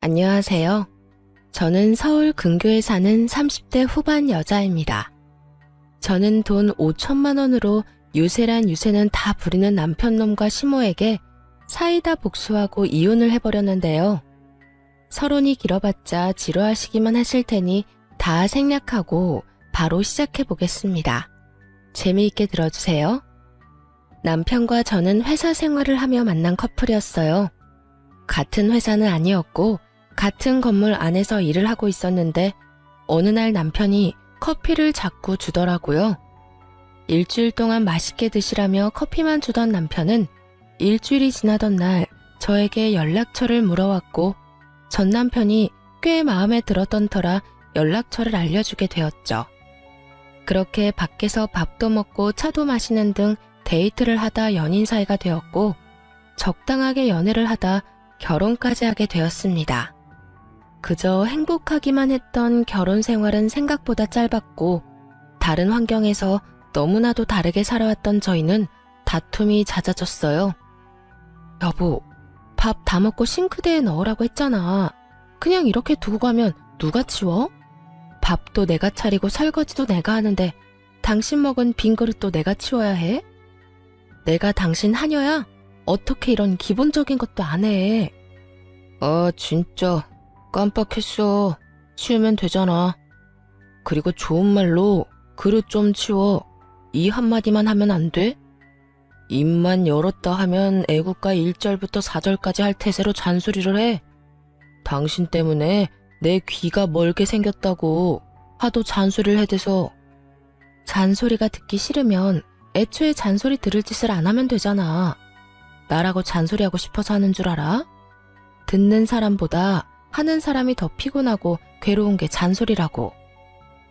안녕하세요. 저는 서울 근교에 사는 30대 후반 여자입니다. 저는 돈 5천만 원으로 유세란 유세는 다 부리는 남편놈과 시모에게 사이다 복수하고 이혼을 해버렸는데요. 서론이 길어봤자 지루하시기만 하실 테니 다 생략하고 바로 시작해 보겠습니다. 재미있게 들어주세요. 남편과 저는 회사 생활을 하며 만난 커플이었어요. 같은 회사는 아니었고 같은 건물 안에서 일을 하고 있었는데 어느 날 남편이 커피를 자꾸 주더라고요. 일주일 동안 맛있게 드시라며 커피만 주던 남편은 일주일이 지나던 날 저에게 연락처를 물어왔고 전 남편이 꽤 마음에 들었던 터라 연락처를 알려주게 되었죠. 그렇게 밖에서 밥도 먹고 차도 마시는 등 데이트를 하다 연인 사이가 되었고 적당하게 연애를 하다 결혼까지 하게 되었습니다. 그저 행복하기만 했던 결혼 생활은 생각보다 짧았고 다른 환경에서 너무나도 다르게 살아왔던 저희는 다툼이 잦아졌어요. 여보, 밥 다 먹고 싱크대에 넣으라고 했잖아. 그냥 이렇게 두고 가면 누가 치워? 밥도 내가 차리고 설거지도 내가 하는데 당신 먹은 빈 그릇도 내가 치워야 해? 내가 당신 하녀야? 어떻게 이런 기본적인 것도 안 해? 진짜 깜빡했어. 치우면 되잖아. 그리고 좋은 말로 그릇 좀 치워. 이 한마디만 하면 안 돼? 입만 열었다 하면 애국가 1절부터 4절까지 할 태세로 잔소리를 해. 당신 때문에 내 귀가 멀게 생겼다고 하도 잔소리를 해대서. 잔소리가 듣기 싫으면 애초에 잔소리 들을 짓을 안 하면 되잖아. 나라고 잔소리하고 싶어서 하는 줄 알아? 듣는 사람보다 하는 사람이 더 피곤하고 괴로운 게 잔소리라고.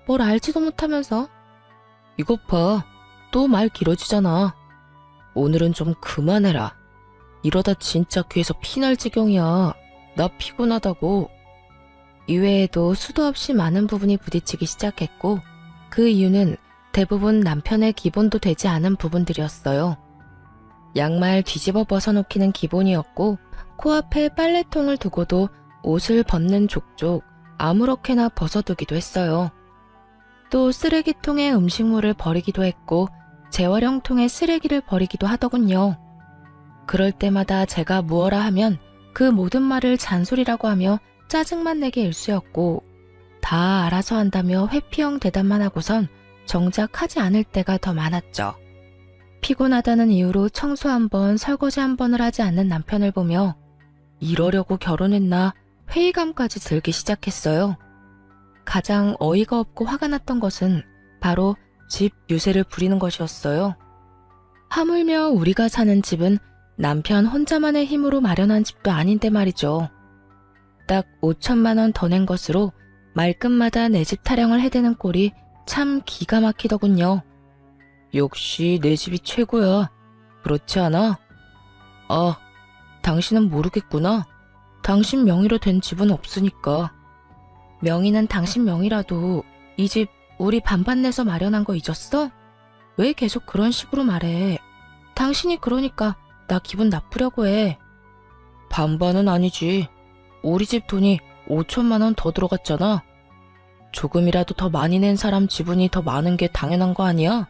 뭘 알지도 못하면서. 이것 봐. 또 말 길어지잖아. 오늘은 좀 그만해라. 이러다 진짜 귀에서 피날 지경이야. 나 피곤하다고. 이외에도 수도 없이 많은 부분이 부딪히기 시작했고 그 이유는 대부분 남편의 기본도 되지 않은 부분들이었어요. 양말 뒤집어 벗어놓기는 기본이었고 코앞에 빨래통을 두고도 옷을 벗는 족족 아무렇게나 벗어두기도 했어요. 또 쓰레기통에 음식물을 버리기도 했고 재활용통에 쓰레기를 버리기도 하더군요. 그럴 때마다 제가 무어라 하면 그 모든 말을 잔소리라고 하며 짜증만 내게 일쑤였고 다 알아서 한다며 회피형 대답만 하고선 정작 하지 않을 때가 더 많았죠. 피곤하다는 이유로 청소 한 번, 설거지 한 번을 하지 않는 남편을 보며 이러려고 결혼했나 회의감까지 들기 시작했어요. 가장 어이가 없고 화가 났던 것은 바로 집 유세를 부리는 것이었어요. 하물며 우리가 사는 집은 남편 혼자만의 힘으로 마련한 집도 아닌데 말이죠. 딱 5천만 원 더 낸 것으로 말끝마다 내 집 타령을 해대는 꼴이 참 기가 막히더군요. 역시 내 집이 최고야. 그렇지 않아? 당신은 모르겠구나. 당신 명의로 된 집은 없으니까. 명의는 당신 명의라도 이 집 우리 반반 내서 마련한 거 잊었어? 왜 계속 그런 식으로 말해? 당신이 그러니까 나 기분 나쁘려고 해. 반반은 아니지. 우리 집 돈이 5천만 원 더 들어갔잖아. 조금이라도 더 많이 낸 사람 지분이 더 많은 게 당연한 거 아니야?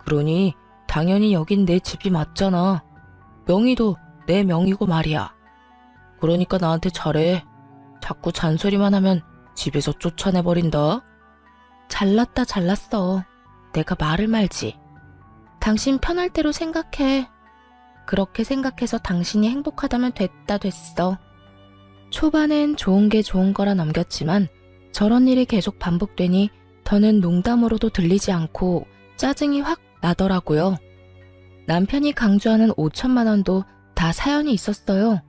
그러니 당연히 여긴 내 집이 맞잖아. 명의도 내 명의고 말이야. 그러니까 나한테 잘해. 자꾸 잔소리만 하면 집에서 쫓아내버린다. 잘났다 잘났어. 내가 말을 말지. 당신 편할 대로 생각해. 그렇게 생각해서 당신이 행복하다면 됐다 됐어. 초반엔 좋은 게 좋은 거라 넘겼지만 저런 일이 계속 반복되니 더는 농담으로도 들리지 않고 짜증이 확 나더라고요. 남편이 강조하는 5천만 원도 다 사연이 있었어요.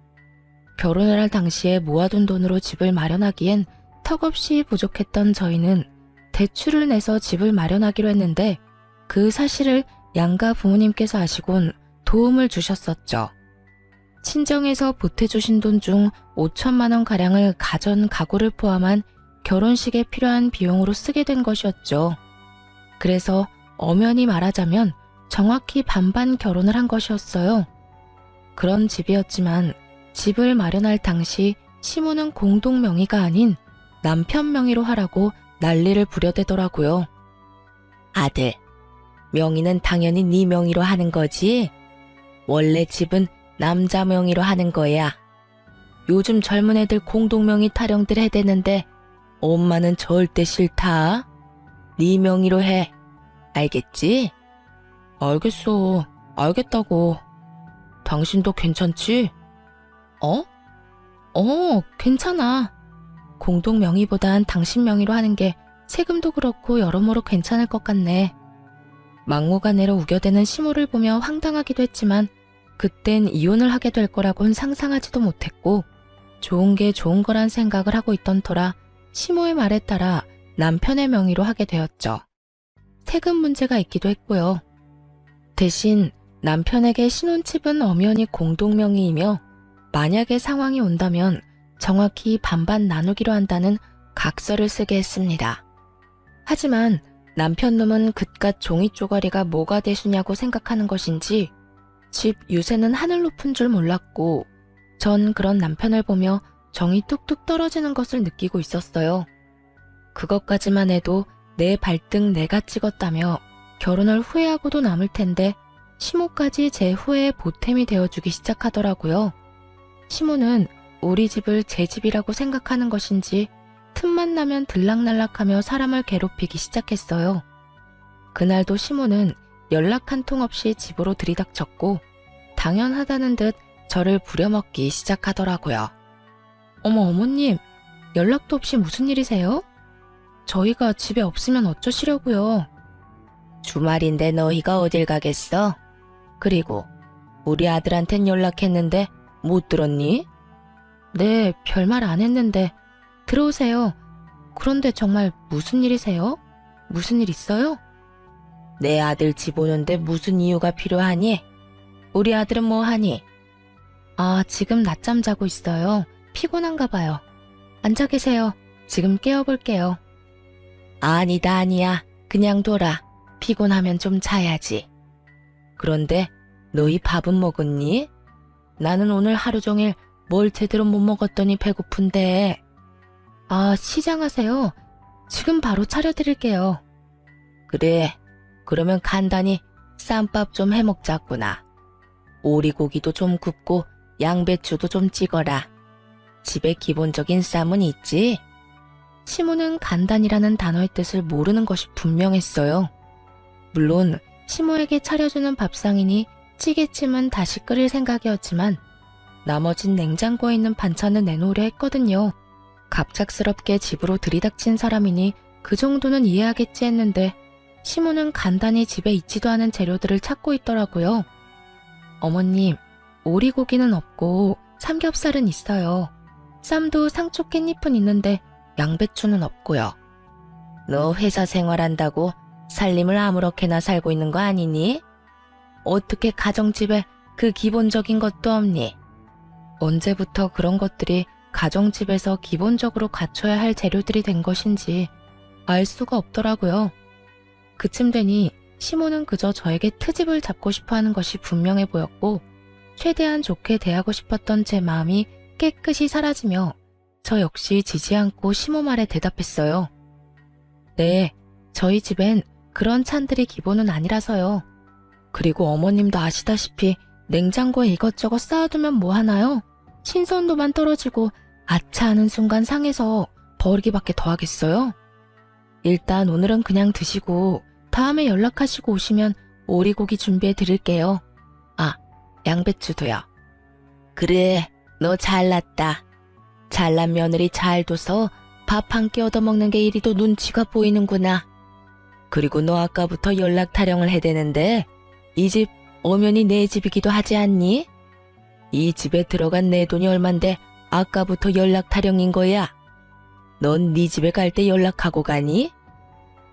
결혼을 할 당시에 모아둔 돈으로 집을 마련하기엔 턱없이 부족했던 저희는 대출을 내서 집을 마련하기로 했는데 그 사실을 양가 부모님께서 아시곤 도움을 주셨었죠. 친정에서 보태주신 돈 중 5천만 원 가량을 가전 가구를 포함한 결혼식에 필요한 비용으로 쓰게 된 것이었죠. 그래서 엄연히 말하자면 정확히 반반 결혼을 한 것이었어요. 그런 집이었지만 집을 마련할 당시 시모는 공동 명의가 아닌 남편 명의로 하라고 난리를 부려대더라고요. 아들, 명의는 당연히 네 명의로 하는 거지. 원래 집은 남자 명의로 하는 거야. 요즘 젊은 애들 공동 명의 타령들 해대는데 엄마는 절대 싫다. 네 명의로 해. 알겠지? 알겠어. 알겠다고. 당신도 괜찮지? 괜찮아. 공동 명의보단 당신 명의로 하는 게 세금도 그렇고 여러모로 괜찮을 것 같네. 막무가내로 우겨대는 시모를 보며 황당하기도 했지만 그땐 이혼을 하게 될 거라곤 상상하지도 못했고 좋은 게 좋은 거란 생각을 하고 있던 터라 시모의 말에 따라 남편의 명의로 하게 되었죠. 세금 문제가 있기도 했고요. 대신 남편에게 신혼집은 엄연히 공동 명의이며 만약에 상황이 온다면 정확히 반반 나누기로 한다는 각서를 쓰게 했습니다. 하지만 남편 놈은 그깟 종이 쪼가리가 뭐가 대수냐고 생각하는 것인지 집 유세는 하늘 높은 줄 몰랐고 전 그런 남편을 보며 정이 뚝뚝 떨어지는 것을 느끼고 있었어요. 그것까지만 해도 내 발등 내가 찍었다며 결혼을 후회하고도 남을 텐데 시모까지 제 후회의 보탬이 되어주기 시작하더라고요. 시모는 우리 집을 제 집이라고 생각하는 것인지 틈만 나면 들락날락하며 사람을 괴롭히기 시작했어요. 그날도 시모는 연락 한 통 없이 집으로 들이닥쳤고 당연하다는 듯 저를 부려먹기 시작하더라고요. 어머님, 연락도 없이 무슨 일이세요? 저희가 집에 없으면 어쩌시려고요? 주말인데 너희가 어딜 가겠어? 그리고 우리 아들한텐 연락했는데 못 들었니? 네, 별말 안 했는데 들어오세요. 그런데 정말 무슨 일이세요? 무슨 일 있어요? 내 아들 집 오는데 무슨 이유가 필요하니? 우리 아들은 뭐 하니? 지금 낮잠 자고 있어요. 피곤한가 봐요. 앉아 계세요. 지금 깨워볼게요. 아니야. 그냥 둬라. 피곤하면 좀 자야지. 그런데 너희 밥은 먹었니? 나는 오늘 하루 종일 뭘 제대로 못 먹었더니 배고픈데. 시장하세요. 지금 바로 차려드릴게요. 그래, 그러면 간단히 쌈밥 좀 해먹자꾸나. 오리고기도 좀 굽고 양배추도 좀 찍어라. 집에 기본적인 쌈은 있지? 시모는 간단이라는 단어의 뜻을 모르는 것이 분명했어요. 물론 시모에게 차려주는 밥상이니 찌개찜은 다시 끓일 생각이었지만 나머진 냉장고에 있는 반찬을 내놓으려 했거든요. 갑작스럽게 집으로 들이닥친 사람이니 그 정도는 이해하겠지 했는데 시모는 간단히 집에 있지도 않은 재료들을 찾고 있더라고요. 어머님, 오리고기는 없고 삼겹살은 있어요. 쌈도 상추 깻잎은 있는데 양배추는 없고요. 너 회사 생활한다고 살림을 아무렇게나 살고 있는 거 아니니? 어떻게 가정집에 그 기본적인 것도 없니? 언제부터 그런 것들이 가정집에서 기본적으로 갖춰야 할 재료들이 된 것인지 알 수가 없더라고요. 그쯤 되니 시모는 그저 저에게 트집을 잡고 싶어 하는 것이 분명해 보였고 최대한 좋게 대하고 싶었던 제 마음이 깨끗이 사라지며 저 역시 지지 않고 시모 말에 대답했어요. 네, 저희 집엔 그런 찬들이 기본은 아니라서요. 그리고 어머님도 아시다시피 냉장고에 이것저것 쌓아두면 뭐 하나요? 신선도만 떨어지고 아차 하는 순간 상해서 버리기밖에 더 하겠어요? 일단 오늘은 그냥 드시고 다음에 연락하시고 오시면 오리고기 준비해 드릴게요. 양배추도요. 그래, 너 잘났다. 잘난 며느리 잘 둬서 밥 한 끼 얻어먹는 게 이리도 눈치가 보이는구나. 그리고 너 아까부터 연락 타령을 해대는데 이 집 엄연히 내 집이기도 하지 않니? 이 집에 들어간 내 돈이 얼만데 아까부터 연락 타령인 거야. 넌 네 집에 갈 때 연락하고 가니?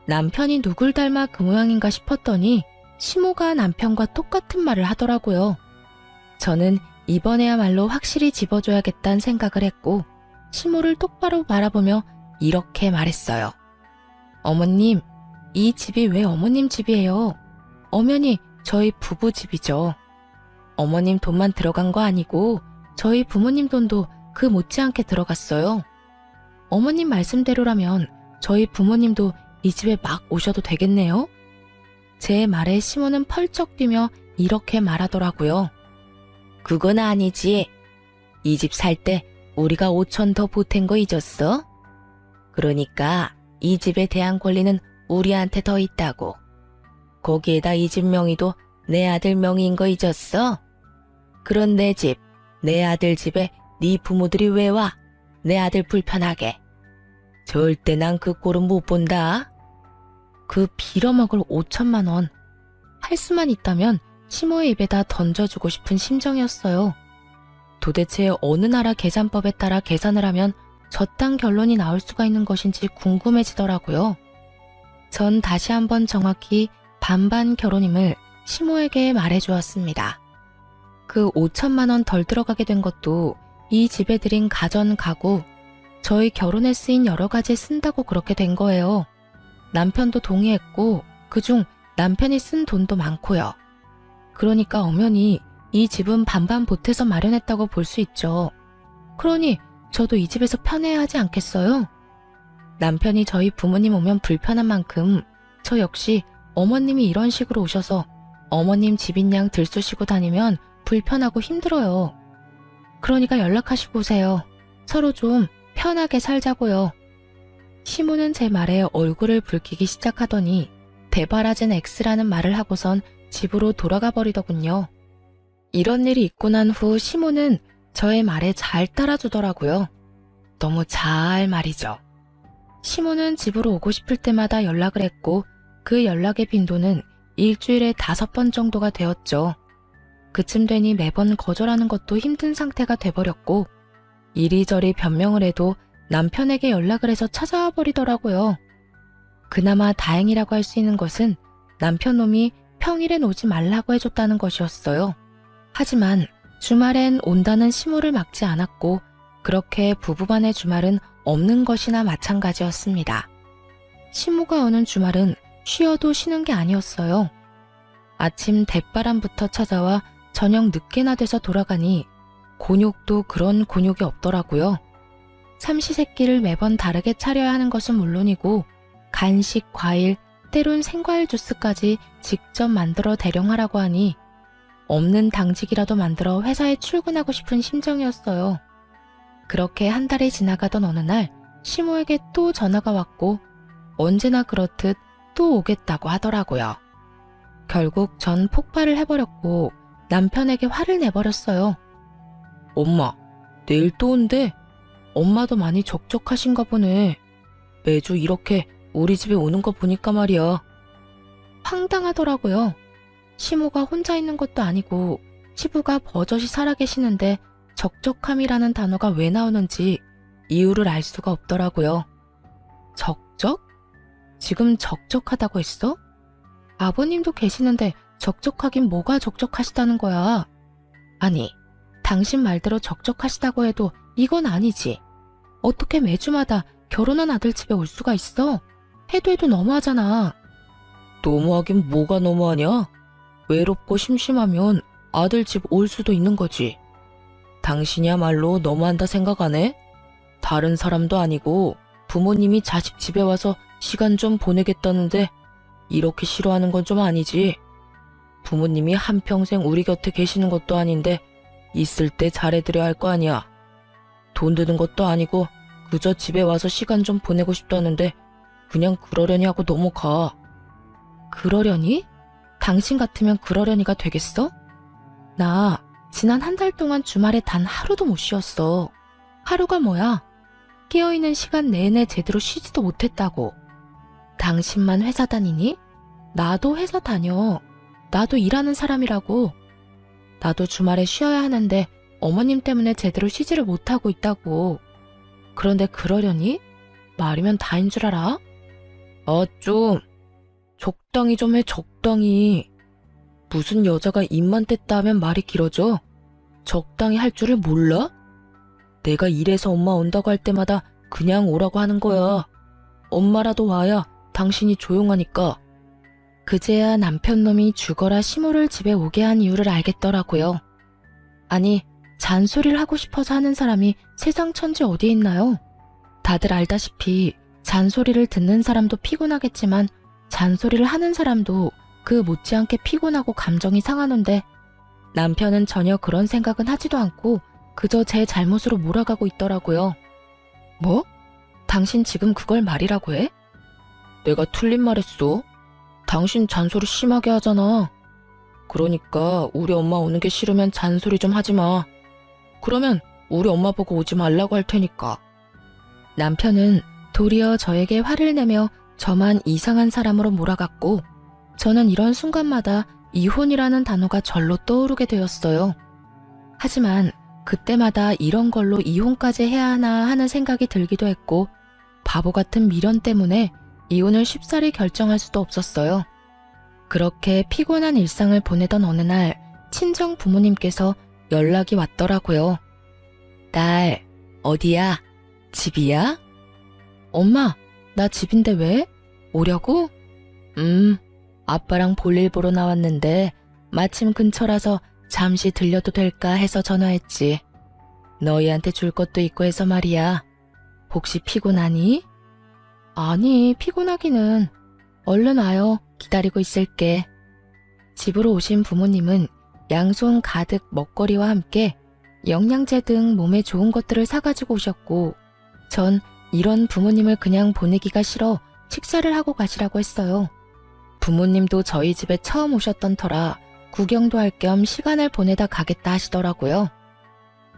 남편이 누굴 닮아 그 모양인가 싶었더니 시모가 남편과 똑같은 말을 하더라고요. 저는 이번에야말로 확실히 집어줘야겠다는 생각을 했고 시모를 똑바로 바라보며 이렇게 말했어요. 어머님, 이 집이 왜 어머님 집이에요? 엄연히 저희 부부 집이죠. 어머님 돈만 들어간 거 아니고 저희 부모님 돈도 그 못지않게 들어갔어요. 어머님 말씀대로라면 저희 부모님도 이 집에 막 오셔도 되겠네요? 제 말에 시모는 펄쩍 뛰며 이렇게 말하더라고요. 그건 아니지. 이 집 살 때 우리가 5천 더 보탠 거 잊었어? 그러니까 이 집에 대한 권리는 우리한테 더 있다고. 거기에다 이 집 명의도 내 아들 명의인 거 잊었어? 그런 내 집, 내 아들 집에 네 부모들이 왜 와? 내 아들 불편하게. 절대 난 그 꼴은 못 본다. 그 빌어먹을 5천만 원. 할 수만 있다면 시모의 입에다 던져주고 싶은 심정이었어요. 도대체 어느 나라 계산법에 따라 계산을 하면 저딴 결론이 나올 수가 있는 것인지 궁금해지더라고요. 전 다시 한번 정확히 반반 결혼임을 시모에게 말해주었습니다. 그 5천만 원 덜 들어가게 된 것도 이 집에 들인 가전, 가구, 저희 결혼에 쓰인 여러 가지에 쓴다고 그렇게 된 거예요. 남편도 동의했고 그중 남편이 쓴 돈도 많고요. 그러니까 엄연히 이 집은 반반 보태서 마련했다고 볼 수 있죠. 그러니 저도 이 집에서 편해야 하지 않겠어요? 남편이 저희 부모님 오면 불편한 만큼 저 역시 어머님이 이런 식으로 오셔서 어머님 집인 양 들쑤시고 다니면 불편하고 힘들어요. 그러니까 연락하시고 오세요. 서로 좀 편하게 살자고요. 시모는 제 말에 얼굴을 붉히기 시작하더니 대바라진 X라는 말을 하고선 집으로 돌아가 버리더군요. 이런 일이 있고 난 후 시모는 저의 말에 잘 따라주더라고요. 너무 잘 말이죠. 시모는 집으로 오고 싶을 때마다 연락을 했고 그 연락의 빈도는 일주일에 5번 정도가 되었죠. 그쯤 되니 매번 거절하는 것도 힘든 상태가 돼버렸고 이리저리 변명을 해도 남편에게 연락을 해서 찾아와 버리더라고요. 그나마 다행이라고 할 수 있는 것은 남편 놈이 평일엔 오지 말라고 해줬다는 것이었어요. 하지만 주말엔 온다는 시모를 막지 않았고 그렇게 부부간의 주말은 없는 것이나 마찬가지였습니다. 시모가 오는 주말은 쉬어도 쉬는 게 아니었어요. 아침 대바람부터 찾아와 저녁 늦게나 돼서 돌아가니 곤욕도 그런 곤욕이 없더라고요. 삼시세끼를 매번 다르게 차려야 하는 것은 물론이고 간식, 과일, 때론 생과일 주스까지 직접 만들어 대령하라고 하니 없는 당직이라도 만들어 회사에 출근하고 싶은 심정이었어요. 그렇게 한 달이 지나가던 어느 날 시모에게 또 전화가 왔고 언제나 그렇듯 또 오겠다고 하더라고요. 결국 전 폭발을 해버렸고 남편에게 화를 내버렸어요. 엄마, 내일 또 온대. 엄마도 많이 적적하신가 보네. 매주 이렇게 우리 집에 오는 거 보니까 말이야. 황당하더라고요. 시모가 혼자 있는 것도 아니고 시부가 버젓이 살아계시는데 적적함이라는 단어가 왜 나오는지 이유를 알 수가 없더라고요. 적적? 지금 적적하다고 했어? 아버님도 계시는데 적적하긴 뭐가 적적하시다는 거야. 아니, 당신 말대로 적적하시다고 해도 이건 아니지. 어떻게 매주마다 결혼한 아들 집에 올 수가 있어? 해도 너무하잖아. 너무하긴 뭐가 너무하냐? 외롭고 심심하면 아들 집 올 수도 있는 거지. 당신이야말로 너무한다 생각 안 해? 다른 사람도 아니고 부모님이 자식 집에 와서 시간 좀 보내겠다는데 이렇게 싫어하는 건 좀 아니지. 부모님이 한평생 우리 곁에 계시는 것도 아닌데 있을 때 잘해드려야 할 거 아니야. 돈 드는 것도 아니고 그저 집에 와서 시간 좀 보내고 싶다는데 그냥 그러려니 하고 넘어가. 그러려니? 당신 같으면 그러려니가 되겠어? 나 지난 한 달 동안 주말에 단 하루도 못 쉬었어. 하루가 뭐야? 깨어있는 시간 내내 제대로 쉬지도 못했다고. 당신만 회사 다니니? 나도 회사 다녀. 나도 일하는 사람이라고. 나도 주말에 쉬어야 하는데 어머님 때문에 제대로 쉬지를 못하고 있다고. 그런데 그러려니? 말이면 다인 줄 알아? 좀 적당히 좀 해, 적당히. 무슨 여자가 입만 뗐다 하면 말이 길어져? 적당히 할 줄을 몰라? 내가 일해서 엄마 온다고 할 때마다 그냥 오라고 하는 거야. 엄마라도 와야 당신이 조용하니까. 그제야 남편 놈이 죽어라 시모를 집에 오게 한 이유를 알겠더라고요. 아니, 잔소리를 하고 싶어서 하는 사람이 세상 천지 어디에 있나요? 다들 알다시피 잔소리를 듣는 사람도 피곤하겠지만 잔소리를 하는 사람도 그 못지않게 피곤하고 감정이 상하는데 남편은 전혀 그런 생각은 하지도 않고 그저 제 잘못으로 몰아가고 있더라고요. 뭐? 당신 지금 그걸 말이라고 해? 내가 틀린 말 했어. 당신 잔소리 심하게 하잖아. 그러니까 우리 엄마 오는 게 싫으면 잔소리 좀 하지 마. 그러면 우리 엄마 보고 오지 말라고 할 테니까. 남편은 도리어 저에게 화를 내며 저만 이상한 사람으로 몰아갔고 저는 이런 순간마다 이혼이라는 단어가 절로 떠오르게 되었어요. 하지만 그때마다 이런 걸로 이혼까지 해야 하나 하는 생각이 들기도 했고 바보 같은 미련 때문에 이혼을 쉽사리 결정할 수도 없었어요. 그렇게 피곤한 일상을 보내던 어느 날 친정 부모님께서 연락이 왔더라고요. 딸, 어디야? 집이야? 엄마, 나 집인데 왜? 오려고? 아빠랑 볼일 보러 나왔는데 마침 근처라서 잠시 들려도 될까 해서 전화했지. 너희한테 줄 것도 있고 해서 말이야. 혹시 피곤하니? 아니, 피곤하기는. 얼른 와요. 기다리고 있을게. 집으로 오신 부모님은 양손 가득 먹거리와 함께 영양제 등 몸에 좋은 것들을 사가지고 오셨고 전 이런 부모님을 그냥 보내기가 싫어 식사를 하고 가시라고 했어요. 부모님도 저희 집에 처음 오셨던 터라 구경도 할 겸 시간을 보내다 가겠다 하시더라고요.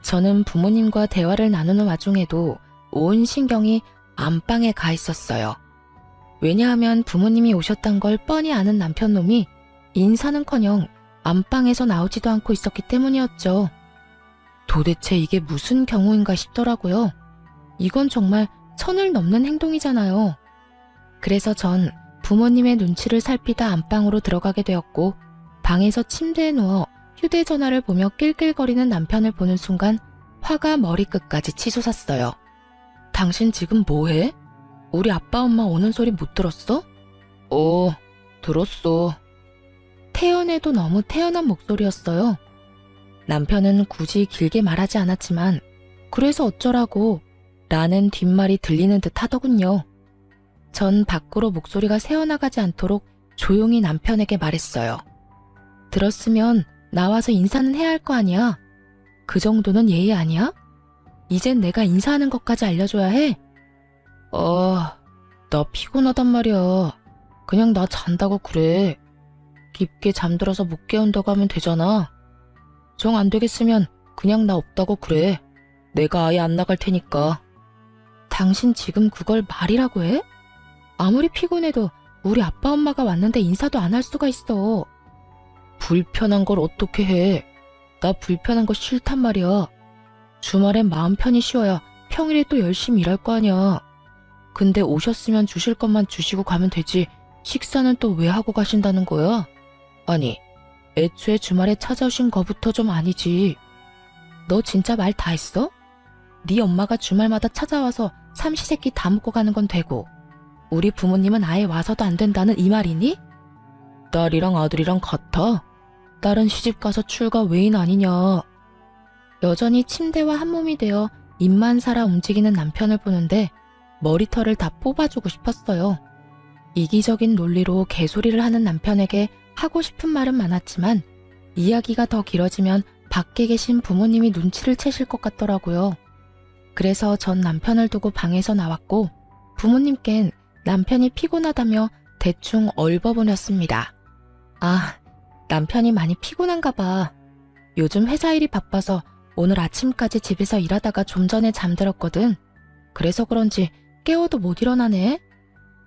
저는 부모님과 대화를 나누는 와중에도 온 신경이 안방에 가 있었어요. 왜냐하면 부모님이 오셨단 걸 뻔히 아는 남편놈이 인사는커녕 안방에서 나오지도 않고 있었기 때문이었죠. 도대체 이게 무슨 경우인가 싶더라고요. 이건 정말 선을 넘는 행동이잖아요. 그래서 전 부모님의 눈치를 살피다 안방으로 들어가게 되었고 방에서 침대에 누워 휴대전화를 보며 낄낄거리는 남편을 보는 순간 화가 머리끝까지 치솟았어요. 당신 지금 뭐해? 우리 아빠 엄마 오는 소리 못 들었어? 들었어. 태연해도 너무 태연한 목소리였어요. 남편은 굳이 길게 말하지 않았지만 그래서 어쩌라고 라는 뒷말이 들리는 듯 하더군요. 전 밖으로 목소리가 새어나가지 않도록 조용히 남편에게 말했어요. 들었으면 나와서 인사는 해야 할 거 아니야? 그 정도는 예의 아니야? 이젠 내가 인사하는 것까지 알려줘야 해? 나 피곤하단 말이야. 그냥 나 잔다고 그래. 깊게 잠들어서 못 깨운다고 하면 되잖아. 정 안 되겠으면 그냥 나 없다고 그래. 내가 아예 안 나갈 테니까. 당신 지금 그걸 말이라고 해? 아무리 피곤해도 우리 아빠 엄마가 왔는데 인사도 안 할 수가 있어. 불편한 걸 어떻게 해. 나 불편한 거 싫단 말이야. 주말엔 마음 편히 쉬어야 평일에 또 열심히 일할 거 아니야. 근데 오셨으면 주실 것만 주시고 가면 되지. 식사는 또 왜 하고 가신다는 거야? 아니, 애초에 주말에 찾아오신 거부터 좀 아니지. 너 진짜 말 다 했어? 네 엄마가 주말마다 찾아와서 삼시세끼 다 먹고 가는 건 되고 우리 부모님은 아예 와서도 안 된다는 이 말이니? 딸이랑 아들이랑 같아? 딸은 시집가서 출가 외인 아니냐. 여전히 침대와 한몸이 되어 입만 살아 움직이는 남편을 보는데 머리털을 다 뽑아주고 싶었어요. 이기적인 논리로 개소리를 하는 남편에게 하고 싶은 말은 많았지만 이야기가 더 길어지면 밖에 계신 부모님이 눈치를 채실 것 같더라고요. 그래서 전 남편을 두고 방에서 나왔고 부모님께는 남편이 피곤하다며 대충 얼버무렸습니다. 남편이 많이 피곤한가 봐. 요즘 회사 일이 바빠서 오늘 아침까지 집에서 일하다가 좀 전에 잠들었거든. 그래서 그런지 깨워도 못 일어나네.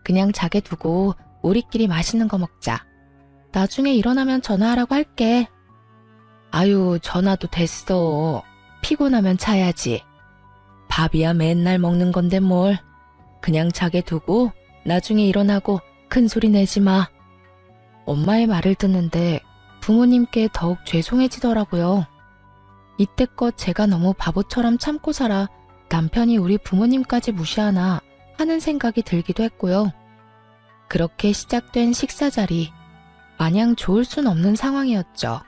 그냥 자게 두고 우리끼리 맛있는 거 먹자. 나중에 일어나면 전화하라고 할게. 아유, 전화도 됐어. 피곤하면 자야지. 밥이야 맨날 먹는 건데 뭘. 그냥 자게 두고 나중에 일어나고 큰 소리 내지 마. 엄마의 말을 듣는데 부모님께 더욱 죄송해지더라고요. 이때껏 제가 너무 바보처럼 참고 살아 남편이 우리 부모님까지 무시하나 하는 생각이 들기도 했고요. 그렇게 시작된 식사 자리, 마냥 좋을 순 없는 상황이었죠.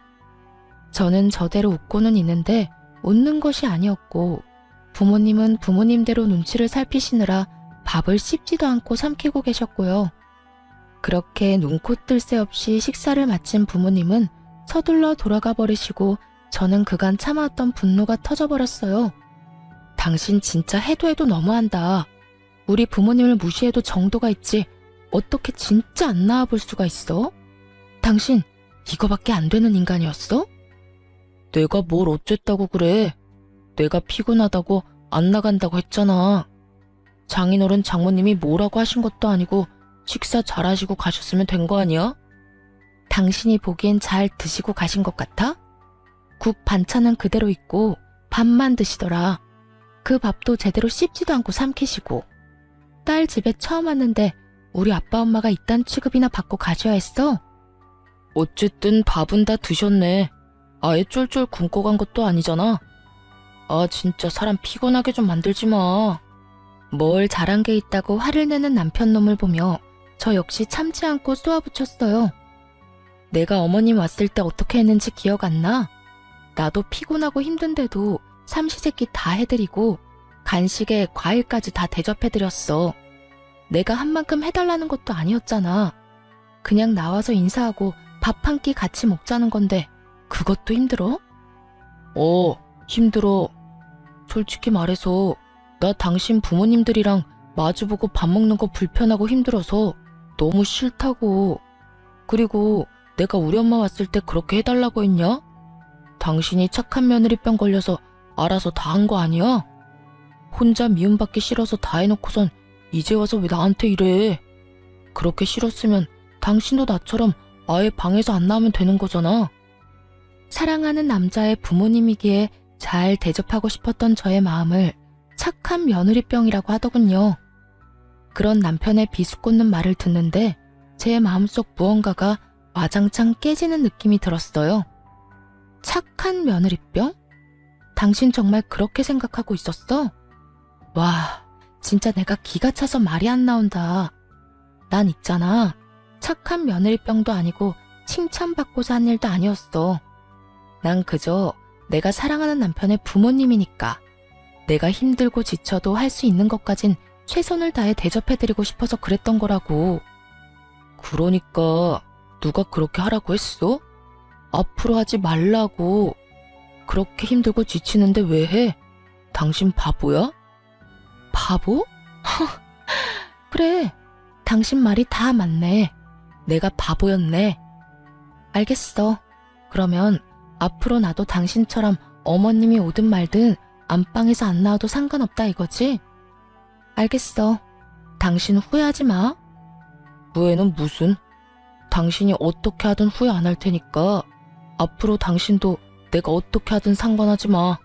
저는 저대로 웃고는 있는데 웃는 것이 아니었고 부모님은 부모님대로 눈치를 살피시느라 밥을 씹지도 않고 삼키고 계셨고요. 그렇게 눈코 뜰 새 없이 식사를 마친 부모님은 서둘러 돌아가 버리시고 저는 그간 참아왔던 분노가 터져버렸어요. 당신 진짜 해도 해도 너무한다. 우리 부모님을 무시해도 정도가 있지. 어떻게 진짜 안 나와볼 수가 있어? 당신 이거밖에 안 되는 인간이었어? 내가 뭘 어쨌다고 그래. 내가 피곤하다고 안 나간다고 했잖아. 장인어른 장모님이 뭐라고 하신 것도 아니고 식사 잘하시고 가셨으면 된 거 아니야? 당신이 보기엔 잘 드시고 가신 것 같아? 국 반찬은 그대로 있고 밥만 드시더라. 그 밥도 제대로 씹지도 않고 삼키시고. 딸 집에 처음 왔는데 우리 아빠 엄마가 이딴 취급이나 받고 가셔야 했어? 어쨌든 밥은 다 드셨네. 아예 쫄쫄 굶고 간 것도 아니잖아. 아 진짜 사람 피곤하게 좀 만들지 마. 뭘 잘한 게 있다고 화를 내는 남편 놈을 보며 저 역시 참지 않고 쏘아붙였어요. 내가 어머님 왔을 때 어떻게 했는지 기억 안 나? 나도 피곤하고 힘든데도 삼시세끼 다 해드리고 간식에 과일까지 다 대접해드렸어. 내가 한 만큼 해달라는 것도 아니었잖아. 그냥 나와서 인사하고 밥 한 끼 같이 먹자는 건데 그것도 힘들어? 힘들어. 솔직히 말해서 나 당신 부모님들이랑 마주보고 밥 먹는 거 불편하고 힘들어서 너무 싫다고. 그리고 내가 우리 엄마 왔을 때 그렇게 해달라고 했냐? 당신이 착한 며느리병 걸려서 알아서 다 한 거 아니야? 혼자 미움받기 싫어서 다 해놓고선 이제 와서 왜 나한테 이래? 그렇게 싫었으면 당신도 나처럼 아예 방에서 안 나오면 되는 거잖아. 사랑하는 남자의 부모님이기에 잘 대접하고 싶었던 저의 마음을 착한 며느리병이라고 하더군요. 그런 남편의 비수꽂는 말을 듣는데 제 마음속 무언가가 와장창 깨지는 느낌이 들었어요. 착한 며느리병? 당신 정말 그렇게 생각하고 있었어? 와, 진짜 내가 기가 차서 말이 안 나온다. 난 있잖아. 착한 며느리병도 아니고 칭찬받고자 한 일도 아니었어. 난 그저 내가 사랑하는 남편의 부모님이니까 내가 힘들고 지쳐도 할 수 있는 것까진 최선을 다해 대접해드리고 싶어서 그랬던 거라고. 그러니까 누가 그렇게 하라고 했어? 앞으로 하지 말라고. 그렇게 힘들고 지치는데 왜 해? 당신 바보야? 바보? 그래, 당신 말이 다 맞네. 내가 바보였네. 알겠어. 그러면 앞으로 나도 당신처럼 어머님이 오든 말든 안방에서 안 나와도 상관없다 이거지? 알겠어. 당신 후회하지 마. 후회는 무슨? 당신이 어떻게 하든 후회 안 할 테니까 앞으로 당신도 내가 어떻게 하든 상관하지 마.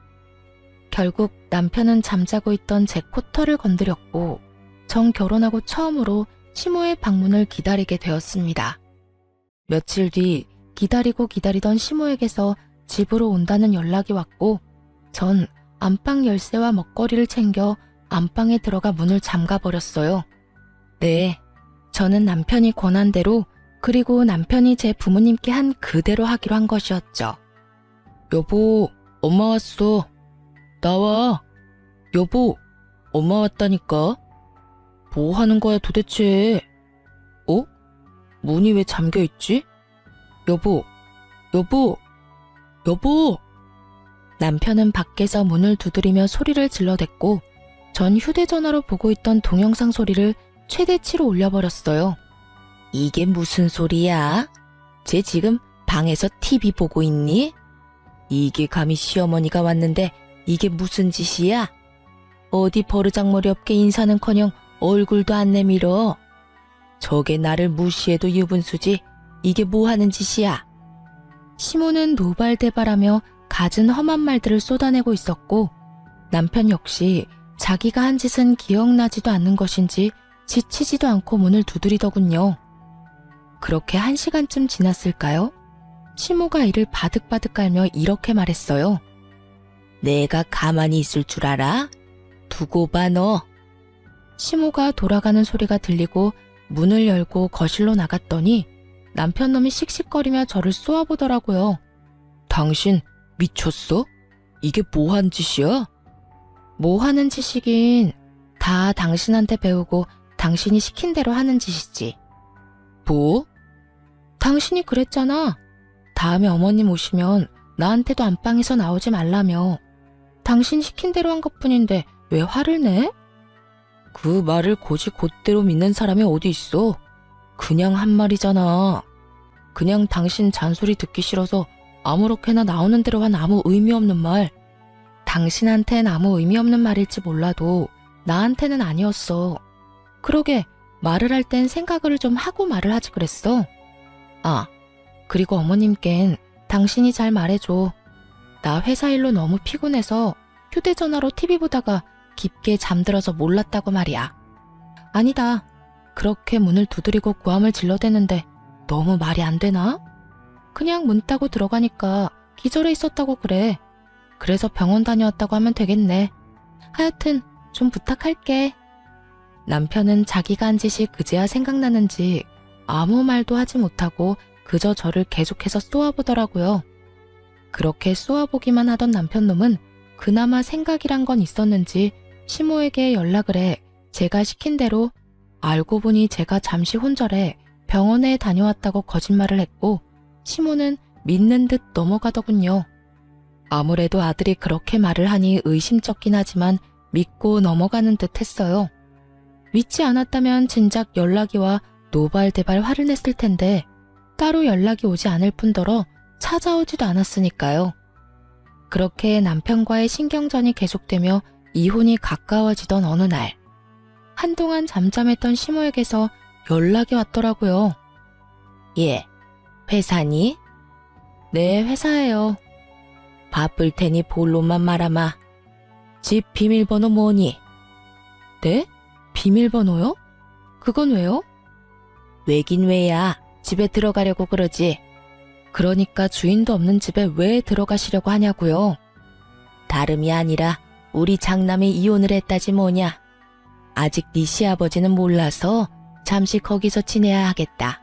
결국 남편은 잠자고 있던 제 코털을 건드렸고 전 결혼하고 처음으로 시모의 방문을 기다리게 되었습니다. 며칠 뒤 기다리고 기다리던 시모에게서 집으로 온다는 연락이 왔고 전 안방 열쇠와 먹거리를 챙겨 안방에 들어가 문을 잠가버렸어요. 네, 저는 남편이 권한 대로 그리고 남편이 제 부모님께 한 그대로 하기로 한 것이었죠. 여보, 엄마 왔어. 나와. 여보, 엄마 왔다니까. 뭐 하는 거야 도대체? 문이 왜 잠겨있지? 여보, 여보, 여보! 남편은 밖에서 문을 두드리며 소리를 질러댔고 전 휴대전화로 보고 있던 동영상 소리를 최대치로 올려버렸어요. 이게 무슨 소리야? 쟤 지금 방에서 TV 보고 있니? 이게 감히 시어머니가 왔는데 이게 무슨 짓이야? 어디 버르장머리 없게 인사는커녕 얼굴도 안 내밀어. 저게 나를 무시해도 유분수지. 이게 뭐 하는 짓이야? 시모는 노발대발하며 갖은 험한 말들을 쏟아내고 있었고 남편 역시 자기가 한 짓은 기억나지도 않는 것인지 지치지도 않고 문을 두드리더군요. 그렇게 1시간쯤 지났을까요? 시모가 이를 바득바득 깔며 이렇게 말했어요. 내가 가만히 있을 줄 알아? 두고 봐 너. 시모가 돌아가는 소리가 들리고 문을 열고 거실로 나갔더니 남편놈이 씩씩거리며 저를 쏘아보더라고요. 당신 미쳤어? 이게 뭐 한 짓이야? 뭐 하는 짓이긴 다 당신한테 배우고 당신이 시킨 대로 하는 짓이지. 뭐? 당신이 그랬잖아. 다음에 어머님 오시면 나한테도 안방에서 나오지 말라며. 당신 시킨 대로 한 것뿐인데 왜 화를 내? 그 말을 곧이 곧대로 믿는 사람이 어디 있어? 그냥 한 말이잖아. 그냥 당신 잔소리 듣기 싫어서 아무렇게나 나오는 대로 한 아무 의미 없는 말. 당신한텐 아무 의미 없는 말일지 몰라도 나한테는 아니었어. 그러게 말을 할 땐 생각을 좀 하고 말을 하지 그랬어. 아, 그리고 어머님껜 당신이 잘 말해줘. 나 회사 일로 너무 피곤해서 휴대전화로 TV 보다가 깊게 잠들어서 몰랐다고 말이야. 아니다. 그렇게 문을 두드리고 고함을 질러대는데 너무 말이 안 되나? 그냥 문 따고 들어가니까 기절해 있었다고 그래. 그래서 병원 다녀왔다고 하면 되겠네. 하여튼 좀 부탁할게. 남편은 자기가 한 짓이 그제야 생각나는지 아무 말도 하지 못하고 그저 저를 계속해서 쏘아보더라고요. 그렇게 쏘아보기만 하던 남편놈은 그나마 생각이란 건 있었는지 시모에게 연락을 해 제가 시킨 대로 알고 보니 제가 잠시 혼절해 병원에 다녀왔다고 거짓말을 했고 시모는 믿는 듯 넘어가더군요. 아무래도 아들이 그렇게 말을 하니 의심쩍긴 하지만 믿고 넘어가는 듯 했어요. 믿지 않았다면 진작 연락이 와 노발대발 화를 냈을 텐데 따로 연락이 오지 않을 뿐더러 찾아오지도 않았으니까요. 그렇게 남편과의 신경전이 계속되며 이혼이 가까워지던 어느 날 한동안 잠잠했던 시모에게서 연락이 왔더라고요. 예, 회사니? 네, 회사예요. 바쁠 테니 본론만 말아마. 집 비밀번호 뭐니? 네? 비밀번호요? 그건 왜요? 왜긴 왜야. 집에 들어가려고 그러지. 그러니까 주인도 없는 집에 왜 들어가시려고 하냐고요. 다름이 아니라 우리 장남이 이혼을 했다지 뭐냐. 아직 네 시아버지는 몰라서 잠시 거기서 지내야 하겠다.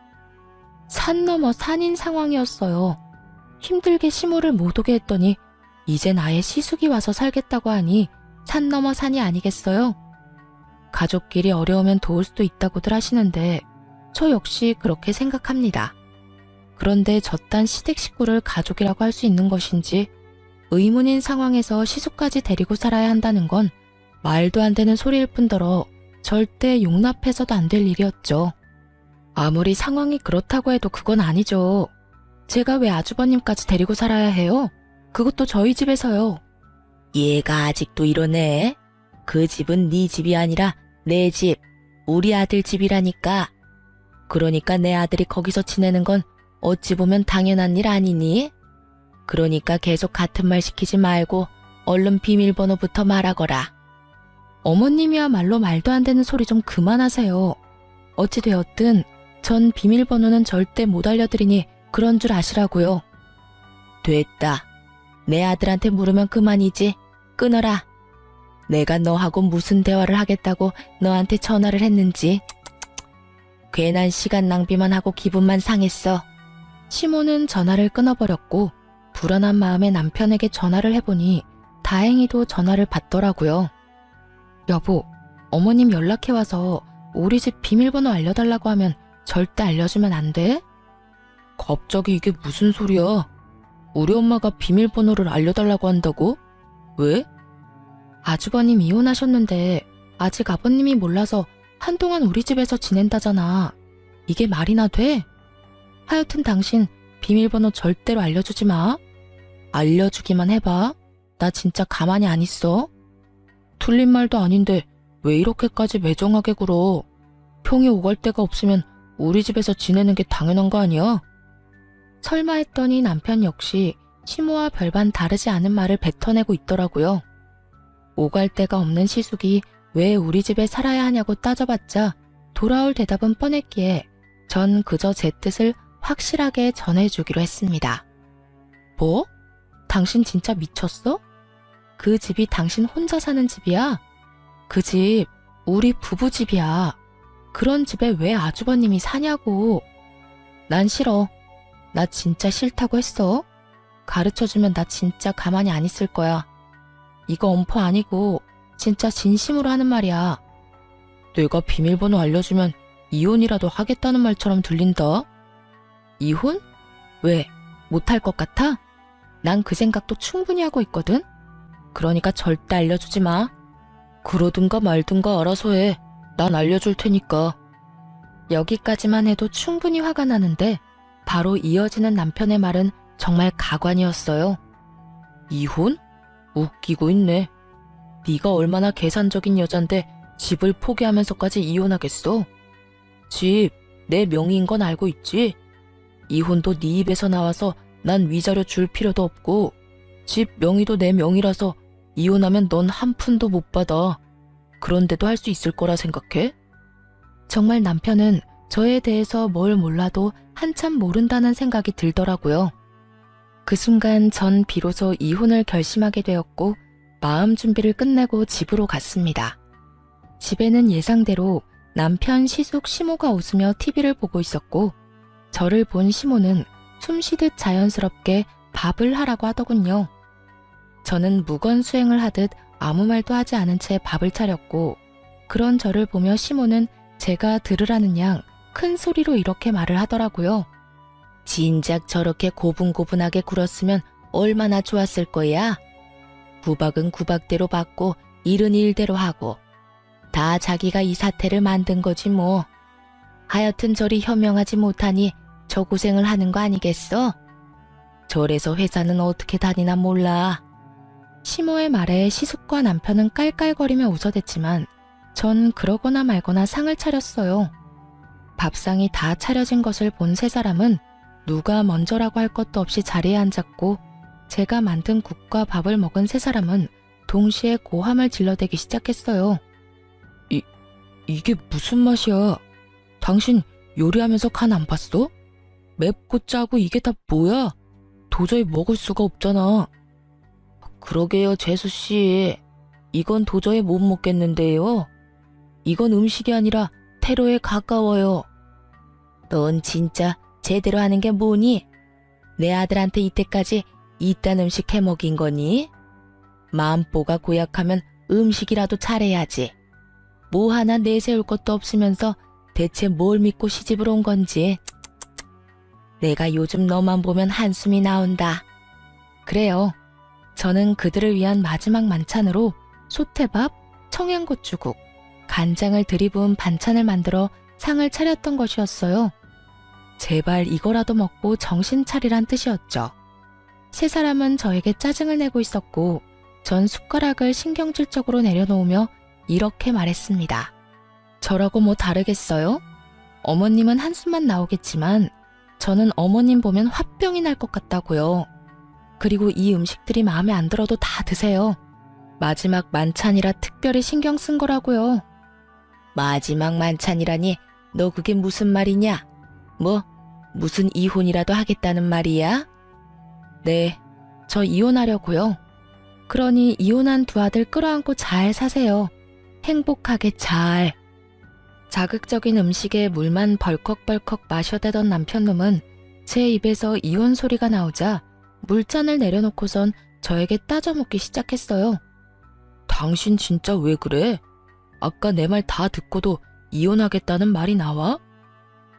산 넘어 산인 상황이었어요. 힘들게 시모를 못 오게 했더니 이젠 아예 시숙이 와서 살겠다고 하니 산 넘어 산이 아니겠어요? 가족끼리 어려우면 도울 수도 있다고들 하시는데 저 역시 그렇게 생각합니다. 그런데 저딴 시댁 식구를 가족이라고 할 수 있는 것인지 의문인 상황에서 시숙까지 데리고 살아야 한다는 건 말도 안 되는 소리일 뿐더러 절대 용납해서도 안 될 일이었죠. 아무리 상황이 그렇다고 해도 그건 아니죠. 제가 왜 아주버님까지 데리고 살아야 해요? 그것도 저희 집에서요. 얘가 아직도 이러네. 그 집은 네 집이 아니라 내 집, 우리 아들 집이라니까. 그러니까 내 아들이 거기서 지내는 건 어찌 보면 당연한 일 아니니? 그러니까 계속 같은 말 시키지 말고 얼른 비밀번호부터 말하거라. 어머님이야말로 말도 안 되는 소리 좀 그만하세요. 어찌되었든 전 비밀번호는 절대 못 알려드리니 그런 줄 아시라고요. 됐다. 내 아들한테 물으면 그만이지. 끊어라. 내가 너하고 무슨 대화를 하겠다고 너한테 전화를 했는지. 괜한 시간 낭비만 하고 기분만 상했어. 시모는 전화를 끊어버렸고 불안한 마음에 남편에게 전화를 해보니 다행히도 전화를 받더라고요. 여보, 어머님 연락해와서 우리 집 비밀번호 알려달라고 하면 절대 알려주면 안 돼? 갑자기 이게 무슨 소리야? 우리 엄마가 비밀번호를 알려달라고 한다고? 왜? 아주버님 이혼하셨는데 아직 아버님이 몰라서 한동안 우리 집에서 지낸다잖아. 이게 말이나 돼? 하여튼 당신 비밀번호 절대로 알려주지 마. 알려주기만 해봐. 나 진짜 가만히 안 있어. 틀린 말도 아닌데 왜 이렇게까지 매정하게 굴어. 평이 오갈 데가 없으면 우리 집에서 지내는 게 당연한 거 아니야? 설마 했더니 남편 역시 시모와 별반 다르지 않은 말을 뱉어내고 있더라고요. 오갈 데가 없는 시숙이 왜 우리 집에 살아야 하냐고 따져봤자 돌아올 대답은 뻔했기에 전 그저 제 뜻을 확실하게 전해주기로 했습니다. 뭐? 당신 진짜 미쳤어? 그 집이 당신 혼자 사는 집이야? 그 집 우리 부부 집이야. 그런 집에 왜 아주버님이 사냐고. 난 싫어. 나 진짜 싫다고 했어. 가르쳐주면 나 진짜 가만히 안 있을 거야. 이거 엄포 아니고 진짜 진심으로 하는 말이야. 내가 비밀번호 알려주면 이혼이라도 하겠다는 말처럼 들린다. 이혼? 왜? 못할 것 같아? 난 그 생각도 충분히 하고 있거든? 그러니까 절대 알려주지 마. 그러든가 말든가 알아서 해. 난 알려줄 테니까. 여기까지만 해도 충분히 화가 나는데 바로 이어지는 남편의 말은 정말 가관이었어요. 이혼? 웃기고 있네. 네가 얼마나 계산적인 여잔데 집을 포기하면서까지 이혼하겠어? 집 내 명의인 건 알고 있지? 이혼도 네 입에서 나와서 난 위자료 줄 필요도 없고 집 명의도 내 명의라서 이혼하면 넌 한 푼도 못 받아. 그런데도 할 수 있을 거라 생각해? 정말 남편은 저에 대해서 뭘 몰라도 한참 모른다는 생각이 들더라고요. 그 순간 전 비로소 이혼을 결심하게 되었고 마음 준비를 끝내고 집으로 갔습니다. 집에는 예상대로 남편 시숙 시모가 웃으며 TV를 보고 있었고 저를 본 시모는 숨쉬듯 자연스럽게 밥을 하라고 하더군요. 저는 무건수행을 하듯 아무 말도 하지 않은 채 밥을 차렸고 그런 저를 보며 시모는 제가 들으라는 양 큰 소리로 이렇게 말을 하더라고요. 진작 저렇게 고분고분하게 굴었으면 얼마나 좋았을 거야. 구박은 구박대로 받고 일은 일대로 하고 다 자기가 이 사태를 만든 거지 뭐. 하여튼 저리 현명하지 못하니 저 고생을 하는 거 아니겠어? 저래서 회사는 어떻게 다니나 몰라. 시모의 말에 시숙과 남편은 깔깔거리며 웃어댔지만 전 그러거나 말거나 상을 차렸어요. 밥상이 다 차려진 것을 본 세 사람은 누가 먼저라고 할 것도 없이 자리에 앉았고 제가 만든 국과 밥을 먹은 세 사람은 동시에 고함을 질러대기 시작했어요. 이게 무슨 맛이야? 당신 요리하면서 간 안 봤어? 맵고 짜고 이게 다 뭐야? 도저히 먹을 수가 없잖아. 그러게요, 재수씨. 이건 도저히 못 먹겠는데요. 이건 음식이 아니라 테러에 가까워요. 넌 진짜 제대로 하는 게 뭐니? 내 아들한테 이때까지 이딴 음식 해 먹인 거니? 마음보가 고약하면 음식이라도 잘해야지. 뭐 하나 내세울 것도 없으면서 대체 뭘 믿고 시집을 온 건지. 내가 요즘 너만 보면 한숨이 나온다. 그래요. 저는 그들을 위한 마지막 만찬으로 소태밥, 청양고추국, 간장을 들이부은 반찬을 만들어 상을 차렸던 것이었어요. 제발 이거라도 먹고 정신 차리란 뜻이었죠. 세 사람은 저에게 짜증을 내고 있었고 전 숟가락을 신경질적으로 내려놓으며 이렇게 말했습니다. 저라고 뭐 다르겠어요? 어머님은 한숨만 나오겠지만 저는 어머님 보면 화병이 날 것 같다고요. 그리고 이 음식들이 마음에 안 들어도 다 드세요. 마지막 만찬이라 특별히 신경 쓴 거라고요. 마지막 만찬이라니 너 그게 무슨 말이냐? 뭐 무슨 이혼이라도 하겠다는 말이야? 네, 저 이혼하려고요. 그러니 이혼한 두 아들 끌어안고 잘 사세요. 행복하게 잘. 자극적인 음식에 물만 벌컥벌컥 마셔대던 남편놈은 제 입에서 이혼 소리가 나오자 물잔을 내려놓고선 저에게 따져묻기 시작했어요. 당신 진짜 왜 그래? 아까 내 말 다 듣고도 이혼하겠다는 말이 나와?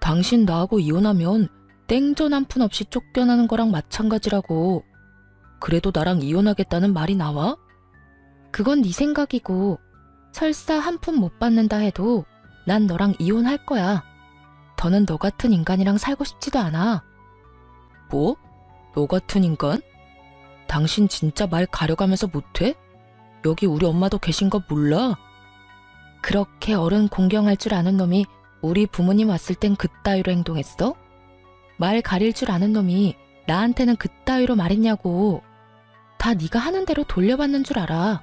당신 나하고 이혼하면 땡전 한 푼 없이 쫓겨나는 거랑 마찬가지라고. 그래도 나랑 이혼하겠다는 말이 나와? 그건 네 생각이고 설사 한 푼 못 받는다 해도 난 너랑 이혼할 거야. 더는 너 같은 인간이랑 살고 싶지도 않아. 뭐? 너 같은 인간? 당신 진짜 말 가려가면서 못해? 여기 우리 엄마도 계신 거 몰라? 그렇게 어른 공경할 줄 아는 놈이 우리 부모님 왔을 땐 그따위로 행동했어? 말 가릴 줄 아는 놈이 나한테는 그따위로 말했냐고. 다 네가 하는 대로 돌려받는 줄 알아.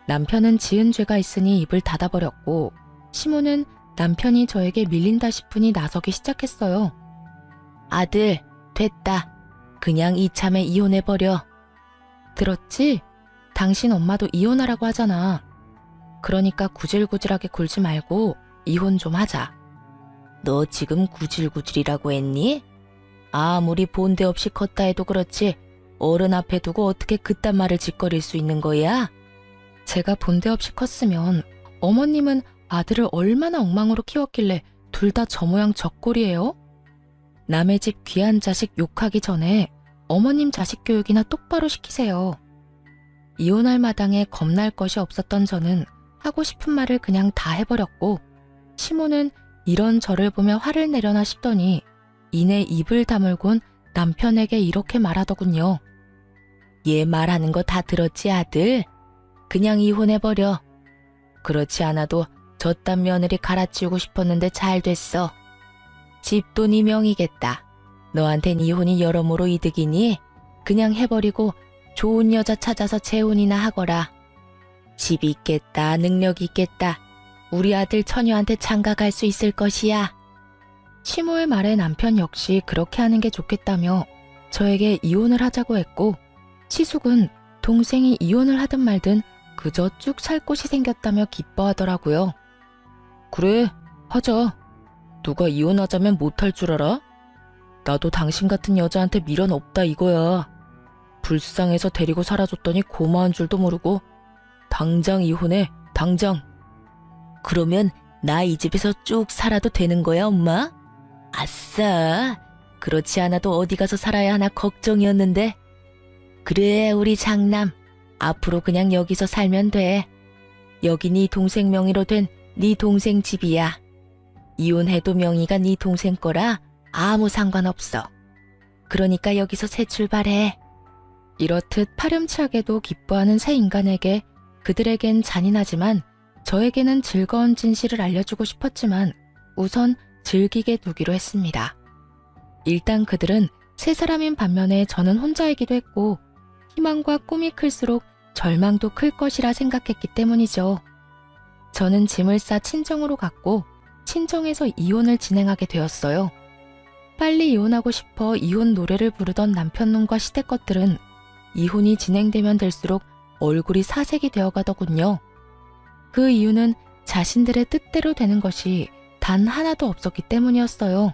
남편은 지은 죄가 있으니 입을 닫아버렸고 시모는 남편이 저에게 밀린다 싶으니 나서기 시작했어요. 아들, 됐다. 그냥 이참에 이혼해버려. 들었지? 당신 엄마도 이혼하라고 하잖아. 그러니까 구질구질하게 굴지 말고 이혼 좀 하자. 너 지금 구질구질이라고 했니? 아무리 본데 없이 컸다 해도 그렇지 어른 앞에 두고 어떻게 그딴 말을 짓거릴 수 있는 거야? 제가 본데 없이 컸으면 어머님은 아들을 얼마나 엉망으로 키웠길래 둘 다 저 모양 저 꼴이에요? 남의 집 귀한 자식 욕하기 전에 어머님 자식 교육이나 똑바로 시키세요. 이혼할 마당에 겁날 것이 없었던 저는 하고 싶은 말을 그냥 다 해버렸고, 시모는 이런 저를 보며 화를 내려나 싶더니 이내 입을 다물곤 남편에게 이렇게 말하더군요. 얘 말하는 거 다 들었지 아들? 그냥 이혼해버려. 그렇지 않아도 저딴 며느리 갈아치우고 싶었는데 잘 됐어. 집도 네 명이겠다. 너한텐 이혼이 여러모로 이득이니 그냥 해버리고 좋은 여자 찾아서 재혼이나 하거라. 집이 있겠다, 능력이 있겠다. 우리 아들 처녀한테 장가갈 수 있을 것이야. 시모의 말에 남편 역시 그렇게 하는 게 좋겠다며 저에게 이혼을 하자고 했고, 시숙은 동생이 이혼을 하든 말든 그저 쭉 살 곳이 생겼다며 기뻐하더라고요. 그래, 하자. 누가 이혼하자면 못할 줄 알아? 나도 당신 같은 여자한테 미련 없다 이거야. 불쌍해서 데리고 살아줬더니 고마운 줄도 모르고. 당장 이혼해, 당장. 그러면 나 이 집에서 쭉 살아도 되는 거야, 엄마? 아싸. 그렇지 않아도 어디 가서 살아야 하나 걱정이었는데. 그래, 우리 장남. 앞으로 그냥 여기서 살면 돼. 여기 네 동생 명의로 된 네 동생 집이야. 이혼해도 명의가 네 동생 거라 아무 상관없어. 그러니까 여기서 새 출발해. 이렇듯 파렴치하게도 기뻐하는 새 인간에게 그들에겐 잔인하지만 저에게는 즐거운 진실을 알려주고 싶었지만 우선 즐기게 두기로 했습니다. 일단 그들은 세 사람인 반면에 저는 혼자이기도 했고, 희망과 꿈이 클수록 절망도 클 것이라 생각했기 때문이죠. 저는 짐을 싸 친정으로 갔고 친정에서 이혼을 진행하게 되었어요. 빨리 이혼하고 싶어 이혼 노래를 부르던 남편놈과 시댁 것들은 이혼이 진행되면 될수록 얼굴이 사색이 되어가더군요. 그 이유는 자신들의 뜻대로 되는 것이 단 하나도 없었기 때문이었어요.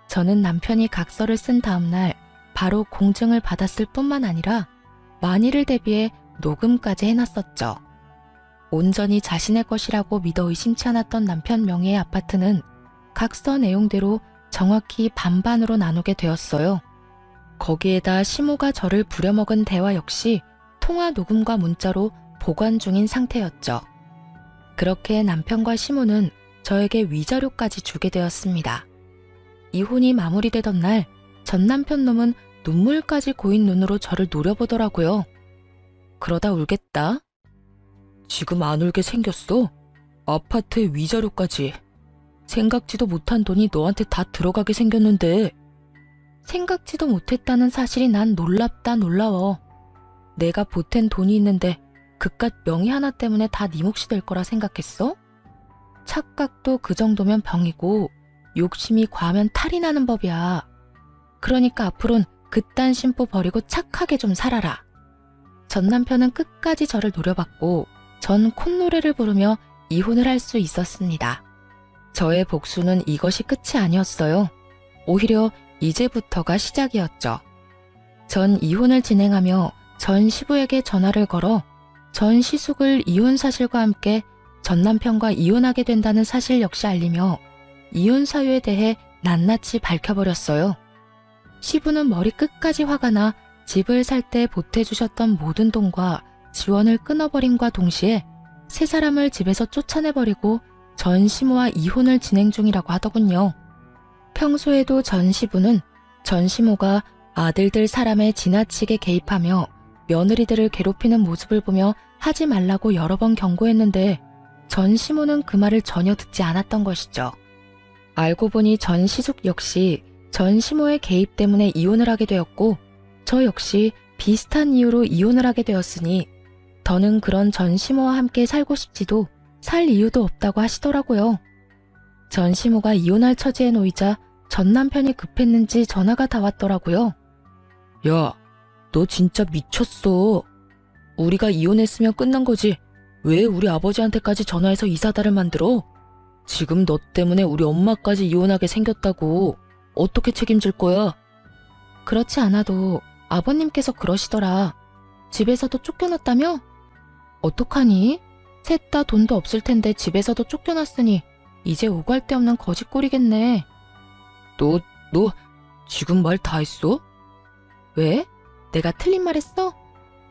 저는 남편이 각서를 쓴 다음날 바로 공증을 받았을 뿐만 아니라 만일을 대비해 녹음까지 해놨었죠. 온전히 자신의 것이라고 믿어 의심치 않았던 남편 명의의 아파트는 각서 내용대로 정확히 반반으로 나누게 되었어요. 거기에다 시모가 저를 부려먹은 대화 역시 통화 녹음과 문자로 보관 중인 상태였죠. 그렇게 남편과 시모는 저에게 위자료까지 주게 되었습니다. 이혼이 마무리되던 날 전 남편 놈은 눈물까지 고인 눈으로 저를 노려보더라고요. 그러다 울겠다. 지금 안 울게 생겼어? 아파트에 위자료까지. 생각지도 못한 돈이 너한테 다 들어가게 생겼는데. 생각지도 못했다는 사실이 난 놀랍다 놀라워. 내가 보탠 돈이 있는데 그깟 명의 하나 때문에 다 네 몫이 될 거라 생각했어? 착각도 그 정도면 병이고 욕심이 과하면 탈이 나는 법이야. 그러니까 앞으론 그딴 심보 버리고 착하게 좀 살아라. 전 남편은 끝까지 저를 노려봤고 전 콧노래를 부르며 이혼을 할 수 있었습니다. 저의 복수는 이것이 끝이 아니었어요. 오히려 이제부터가 시작이었죠. 전 이혼을 진행하며 전 시부에게 전화를 걸어 전 시숙을 이혼 사실과 함께 전 남편과 이혼하게 된다는 사실 역시 알리며 이혼 사유에 대해 낱낱이 밝혀버렸어요. 시부는 머리 끝까지 화가 나 집을 살 때 보태주셨던 모든 돈과 지원을 끊어버림과 동시에 세 사람을 집에서 쫓아내버리고 전 시모와 이혼을 진행 중이라고 하더군요. 평소에도 전 시부는 전 시모가 아들들 사람에 지나치게 개입하며 며느리들을 괴롭히는 모습을 보며 하지 말라고 여러 번 경고했는데 전 시모는 그 말을 전혀 듣지 않았던 것이죠. 알고 보니 전 시숙 역시 전 시모의 개입 때문에 이혼을 하게 되었고 저 역시 비슷한 이유로 이혼을 하게 되었으니 더는 그런 전 시모와 함께 살고 싶지도 살 이유도 없다고 하시더라고요. 전 시모가 이혼할 처지에 놓이자 전 남편이 급했는지 전화가 다 왔더라고요. 야, 너 진짜 미쳤어. 우리가 이혼했으면 끝난 거지. 왜 우리 아버지한테까지 전화해서 이 사달을 만들어? 지금 너 때문에 우리 엄마까지 이혼하게 생겼다고. 어떻게 책임질 거야? 그렇지 않아도 아버님께서 그러시더라. 집에서도 쫓겨났다며? 어떡하니? 셋 다 돈도 없을 텐데 집에서도 쫓겨났으니 이제 오갈 데 없는 거지꼴이겠네. 너 지금 말 다 했어? 왜? 내가 틀린 말 했어?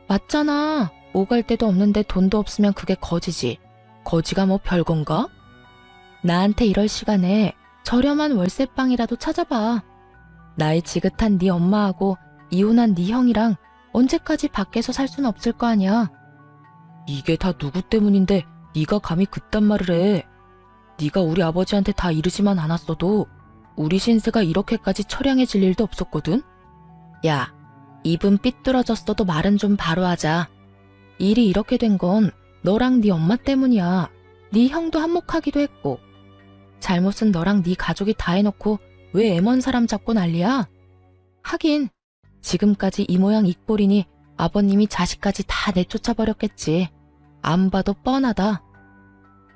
맞잖아. 오갈 데도 없는데 돈도 없으면 그게 거지지. 거지가 뭐 별건가? 나한테 이럴 시간에 저렴한 월세방이라도 찾아봐. 나이 지긋한 네 엄마하고 이혼한 네 형이랑 언제까지 밖에서 살 수는 없을 거 아니야. 이게 다 누구 때문인데 네가 감히 그딴 말을 해. 네가 우리 아버지한테 다 이르지만 않았어도 우리 신세가 이렇게까지 처량해질 일도 없었거든. 야, 입은 삐뚤어졌어도 말은 좀 바로 하자. 일이 이렇게 된 건 너랑 네 엄마 때문이야. 네 형도 한몫하기도 했고. 잘못은 너랑 네 가족이 다 해놓고 왜 애먼 사람 잡고 난리야? 하긴 지금까지 이 모양 이 꼴이니 아버님이 자식까지 다 내쫓아버렸겠지. 안 봐도 뻔하다.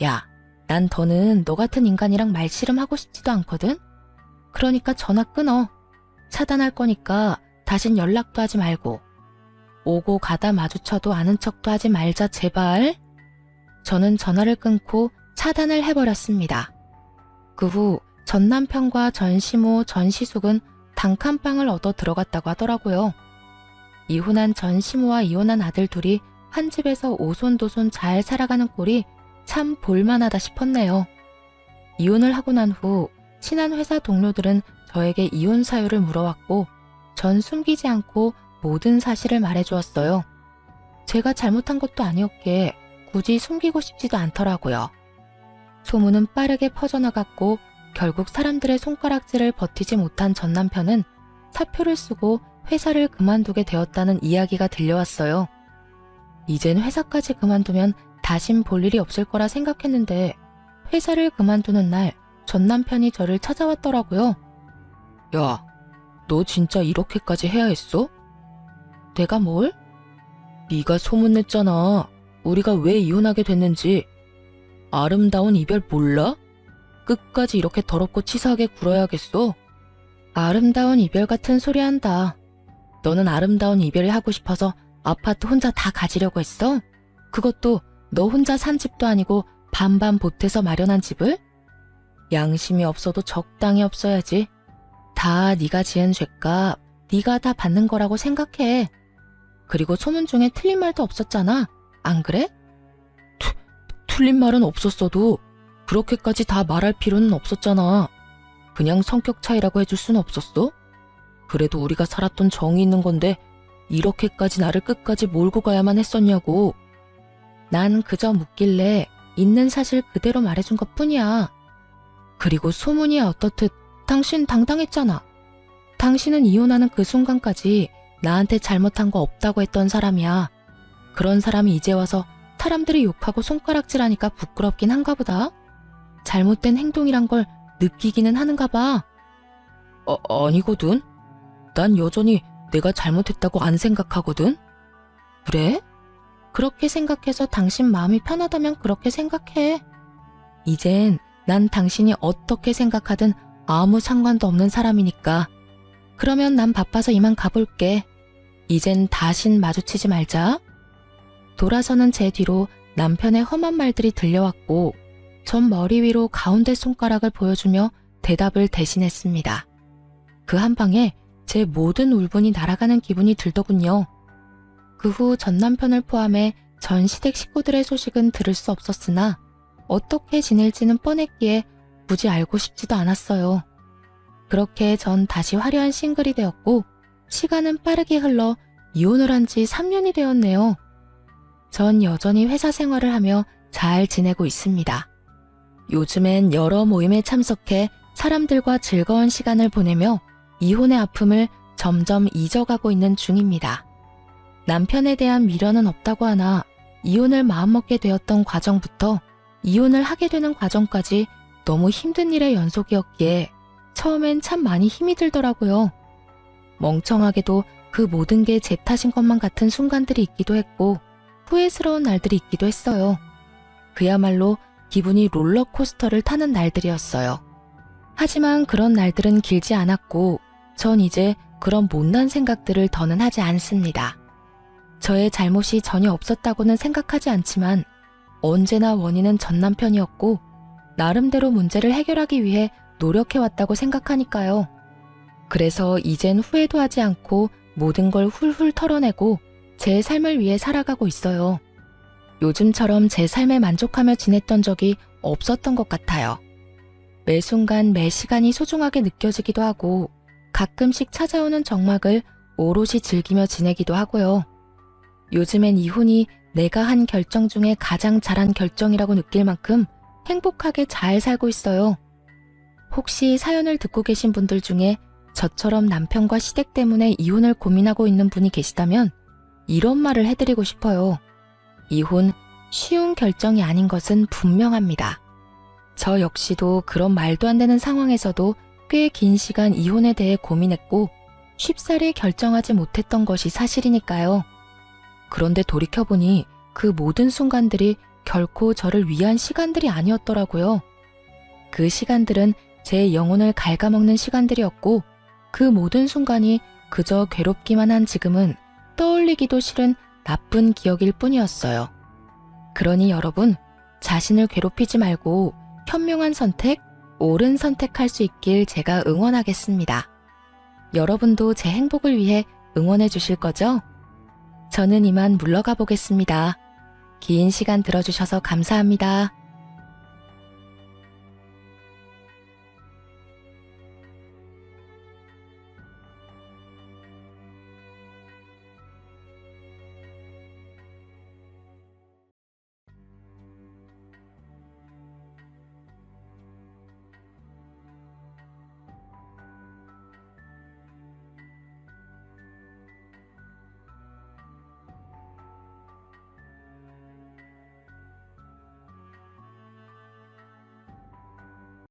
야, 난 더는 너 같은 인간이랑 말씨름하고 싶지도 않거든? 그러니까 전화 끊어. 차단할 거니까 다신 연락도 하지 말고. 오고 가다 마주쳐도 아는 척도 하지 말자 제발. 저는 전화를 끊고 차단을 해버렸습니다. 그 후 전 남편과 전 시모, 전 시숙은 단칸방을 얻어 들어갔다고 하더라고요. 이혼한 전 시모와 이혼한 아들 둘이 한 집에서 오손도손 잘 살아가는 꼴이 참 볼만하다 싶었네요. 이혼을 하고 난 후 친한 회사 동료들은 저에게 이혼 사유를 물어왔고 전 숨기지 않고 모든 사실을 말해주었어요. 제가 잘못한 것도 아니었기에 굳이 숨기고 싶지도 않더라고요. 소문은 빠르게 퍼져나갔고 결국 사람들의 손가락질을 버티지 못한 전 남편은 사표를 쓰고 회사를 그만두게 되었다는 이야기가 들려왔어요. 이젠 회사까지 그만두면 다신 볼 일이 없을 거라 생각했는데 회사를 그만두는 날 전 남편이 저를 찾아왔더라고요. 야, 너 진짜 이렇게까지 해야 했어? 내가 뭘? 네가 소문냈잖아. 우리가 왜 이혼하게 됐는지. 아름다운 이별 몰라? 끝까지 이렇게 더럽고 치사하게 굴어야겠어? 아름다운 이별 같은 소리 한다. 너는 아름다운 이별을 하고 싶어서 아파트 혼자 다 가지려고 했어? 그것도 너 혼자 산 집도 아니고 반반 보태서 마련한 집을? 양심이 없어도 적당히 없어야지. 다 네가 지은 죄값, 네가 다 받는 거라고 생각해. 그리고 소문 중에 틀린 말도 없었잖아. 안 그래? 틀린 말은 없었어도 그렇게까지 다 말할 필요는 없었잖아. 그냥 성격 차이라고 해줄 수는 없었어? 그래도 우리가 살았던 정이 있는 건데 이렇게까지 나를 끝까지 몰고 가야만 했었냐고. 난 그저 묻길래 있는 사실 그대로 말해준 것뿐이야. 그리고 소문이 어떻듯 당신 당당했잖아. 당신은 이혼하는 그 순간까지 나한테 잘못한 거 없다고 했던 사람이야. 그런 사람이 이제 와서 사람들이 욕하고 손가락질하니까 부끄럽긴 한가 보다. 잘못된 행동이란 걸 느끼기는 하는가 봐. 아니거든. 난 여전히 내가 잘못했다고 안 생각하거든. 그래? 그렇게 생각해서 당신 마음이 편하다면 그렇게 생각해. 이젠 난 당신이 어떻게 생각하든 아무 상관도 없는 사람이니까. 그러면 난 바빠서 이만 가볼게. 이젠 다신 마주치지 말자. 돌아서는 제 뒤로 남편의 험한 말들이 들려왔고 전 머리 위로 가운데 손가락을 보여주며 대답을 대신했습니다. 그 한 방에 제 모든 울분이 날아가는 기분이 들더군요. 그 후 전 남편을 포함해 전 시댁 식구들의 소식은 들을 수 없었으나 어떻게 지낼지는 뻔했기에 굳이 알고 싶지도 않았어요. 그렇게 전 다시 화려한 싱글이 되었고 시간은 빠르게 흘러 이혼을 한 지 3년이 되었네요. 전 여전히 회사 생활을 하며 잘 지내고 있습니다. 요즘엔 여러 모임에 참석해 사람들과 즐거운 시간을 보내며 이혼의 아픔을 점점 잊어가고 있는 중입니다. 남편에 대한 미련은 없다고 하나 이혼을 마음먹게 되었던 과정부터 이혼을 하게 되는 과정까지 너무 힘든 일의 연속이었기에 처음엔 참 많이 힘이 들더라고요. 멍청하게도 그 모든 게 제 탓인 것만 같은 순간들이 있기도 했고 후회스러운 날들이 있기도 했어요. 그야말로 기분이 롤러코스터를 타는 날들이었어요. 하지만 그런 날들은 길지 않았고 전 이제 그런 못난 생각들을 더는 하지 않습니다. 저의 잘못이 전혀 없었다고는 생각하지 않지만 언제나 원인은 전 남편이었고 나름대로 문제를 해결하기 위해 노력해왔다고 생각하니까요. 그래서 이젠 후회도 하지 않고 모든 걸 훌훌 털어내고 제 삶을 위해 살아가고 있어요. 요즘처럼 제 삶에 만족하며 지냈던 적이 없었던 것 같아요. 매 순간 매 시간이 소중하게 느껴지기도 하고 가끔씩 찾아오는 정막을 오롯이 즐기며 지내기도 하고요. 요즘엔 이혼이 내가 한 결정 중에 가장 잘한 결정이라고 느낄 만큼 행복하게 잘 살고 있어요. 혹시 사연을 듣고 계신 분들 중에 저처럼 남편과 시댁 때문에 이혼을 고민하고 있는 분이 계시다면 이런 말을 해드리고 싶어요. 이혼 쉬운 결정이 아닌 것은 분명합니다. 저 역시도 그런 말도 안 되는 상황에서도 꽤 긴 시간 이혼에 대해 고민했고 쉽사리 결정하지 못했던 것이 사실이니까요. 그런데 돌이켜보니 그 모든 순간들이 결코 저를 위한 시간들이 아니었더라고요. 그 시간들은 제 영혼을 갉아먹는 시간들이었고 그 모든 순간이 그저 괴롭기만 한 지금은 떠올리기도 싫은 나쁜 기억일 뿐이었어요. 그러니 여러분, 자신을 괴롭히지 말고 현명한 선택, 옳은 선택할 수 있길 제가 응원하겠습니다. 여러분도 제 행복을 위해 응원해 주실 거죠? 저는 이만 물러가 보겠습니다. 긴 시간 들어주셔서 감사합니다.